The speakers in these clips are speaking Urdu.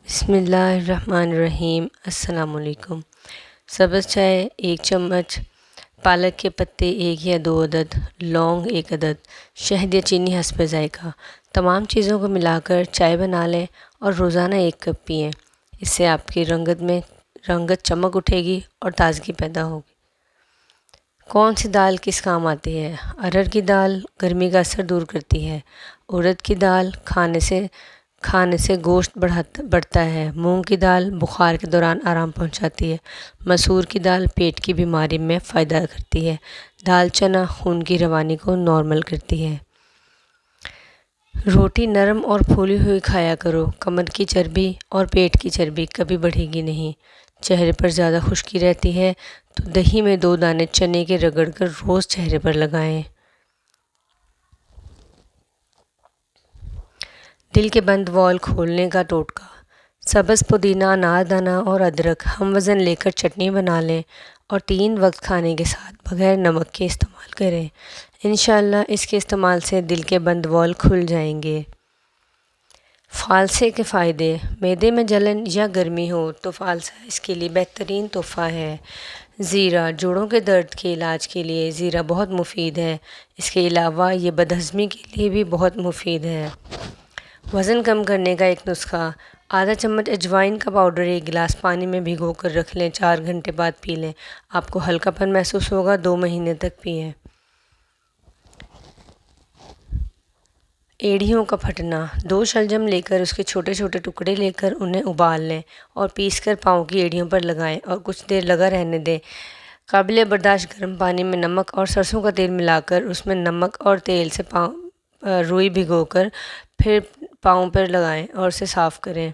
بسم اللہ الرحمن الرحیم۔ السلام علیکم۔ سبز چائے 1 چمچ، پالک کے پتے 1 یا 2 عدد، لونگ 1 عدد، شہد یا چینی حسب ذائقہ۔ تمام چیزوں کو ملا کر چائے بنا لیں اور روزانہ 1 کپ پئیں۔ اس سے آپ کی رنگت چمک اٹھے گی اور تازگی پیدا ہوگی۔ کون سی دال کس کام آتی ہے؟ ارہر کی دال گرمی کا اثر دور کرتی ہے۔ ارد کی دال کھانے سے گوشت بڑھتا ہے۔ مونگ کی دال بخار کے دوران آرام پہنچاتی ہے۔ مسور کی دال پیٹ کی بیماری میں فائدہ کرتی ہے۔ دال چنا خون کی روانی کو نارمل کرتی ہے۔ روٹی نرم اور پھولی ہوئی کھایا کرو۔ کمر کی چربی اور پیٹ کی چربی کبھی بڑھے گی نہیں۔ چہرے پر زیادہ خشکی رہتی ہے تو دہی میں 2 دانے چنے کے رگڑ کر روز چہرے پر لگائیں۔ دل کے بند وال کھولنے کا ٹوٹکا۔ سبز پودینہ، انار دانہ اور ادرک ہم وزن لے کر چٹنی بنا لیں اور 3 وقت کھانے کے ساتھ بغیر نمک کے استعمال کریں۔ انشاءاللہ اس کے استعمال سے دل کے بند وال کھل جائیں گے۔ فالسے کے فائدے۔ معدے میں جلن یا گرمی ہو تو فالسا اس کے لیے بہترین تحفہ ہے۔ زیرہ جوڑوں کے درد کے علاج کے لیے زیرہ بہت مفید ہے۔ اس کے علاوہ یہ بدہضمی کے لیے بھی بہت مفید ہے۔ وزن کم کرنے کا ایک نسخہ۔ آدھا چمچ اجوائن کا پاؤڈر 1 گلاس پانی میں بھگو کر رکھ لیں، 4 گھنٹے بعد پی لیں۔ آپ کو ہلکا پن محسوس ہوگا، 2 مہینے تک پئیں۔ ایڑیوں کا پھٹنا۔ 2 شلجم لے کر اس کے چھوٹے چھوٹے ٹکڑے لے کر انہیں ابال لیں اور پیس کر پاؤں کی ایڑیوں پر لگائیں اور کچھ دیر لگا رہنے دیں۔ قابل برداشت گرم پانی میں نمک اور سرسوں کا تیل ملا کر اس میں نمک اور تیل سے روئی بھگو کر پھر پاؤں پر لگائیں اور اسے صاف کریں۔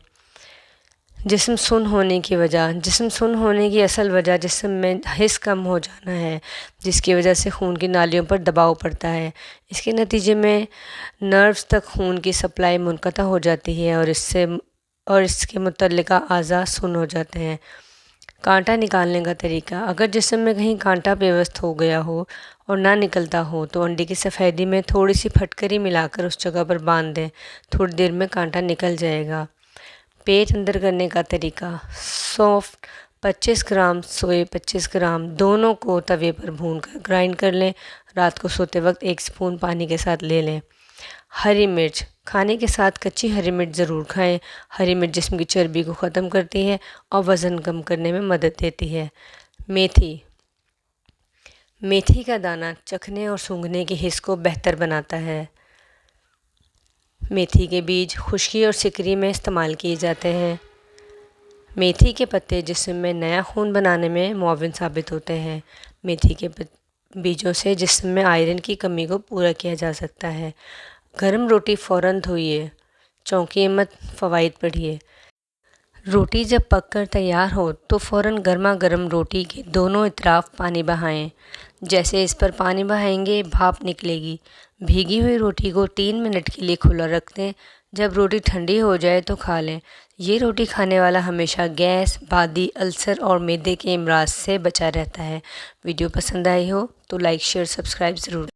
جسم سن ہونے کی وجہ۔ جسم سن ہونے کی اصل وجہ جسم میں حس کم ہو جانا ہے، جس کی وجہ سے خون کی نالیوں پر دباؤ پڑتا ہے۔ اس کے نتیجے میں نروز تک خون کی سپلائی منقطع ہو جاتی ہے اور اس کے متعلقہ اعضاء سن ہو جاتے ہیں۔ کانٹا نکالنے کا طریقہ۔ اگر جسم میں کہیں کانٹا پیوست ہو گیا ہو اور نہ نکلتا ہو تو انڈے کی سفیدی میں تھوڑی سی پھٹکری ملا کر اس جگہ پر باندھ دیں، تھوڑی دیر میں کانٹا نکل جائے گا۔ پیٹ اندر کرنے کا طریقہ۔ سونف 25 گرام، سوئے 25 گرام، دونوں کو توے پر بھون کر گرائنڈ کر لیں۔ رات کو سوتے وقت 1 سپون پانی کے ساتھ لے لیں۔ ہری مرچ۔ کھانے کے ساتھ کچی ہری مرچ ضرور کھائیں۔ ہری مرچ جسم کی چربی کو ختم کرتی ہے اور وزن کم کرنے میں مدد دیتی ہے۔ میتھی۔ میتھی کا دانہ چکھنے اور سونگھنے کی حس کو بہتر بناتا ہے۔ میتھی کے بیج خشکی اور سکری میں استعمال کیے جاتے ہیں۔ میتھی کے پتے جسم میں نیا خون بنانے میں معاون ثابت ہوتے ہیں۔ میتھی کے بیجوں سے جسم میں آئرن کی کمی کو پورا کیا جا سکتا ہے۔ گرم روٹی فوراً دھوئیے، چونکیے مت، فوائد پڑھیے۔ روٹی جب پک کر تیار ہو تو فوراً گرما گرم روٹی کے دونوں اطراف پانی بہائیں۔ جیسے اس پر پانی بہائیں گے بھاپ نکلے گی۔ بھیگی ہوئی روٹی کو 3 منٹ کے لیے کھلا رکھ دیں۔ جب روٹی ٹھنڈی ہو جائے تو کھا لیں۔ یہ روٹی کھانے والا ہمیشہ گیس، بادی، السر اور معدے کے امراض سے بچا رہتا ہے۔ ویڈیو پسند آئی ہو تو لائک، شیئر، سبسکرائب ضرور۔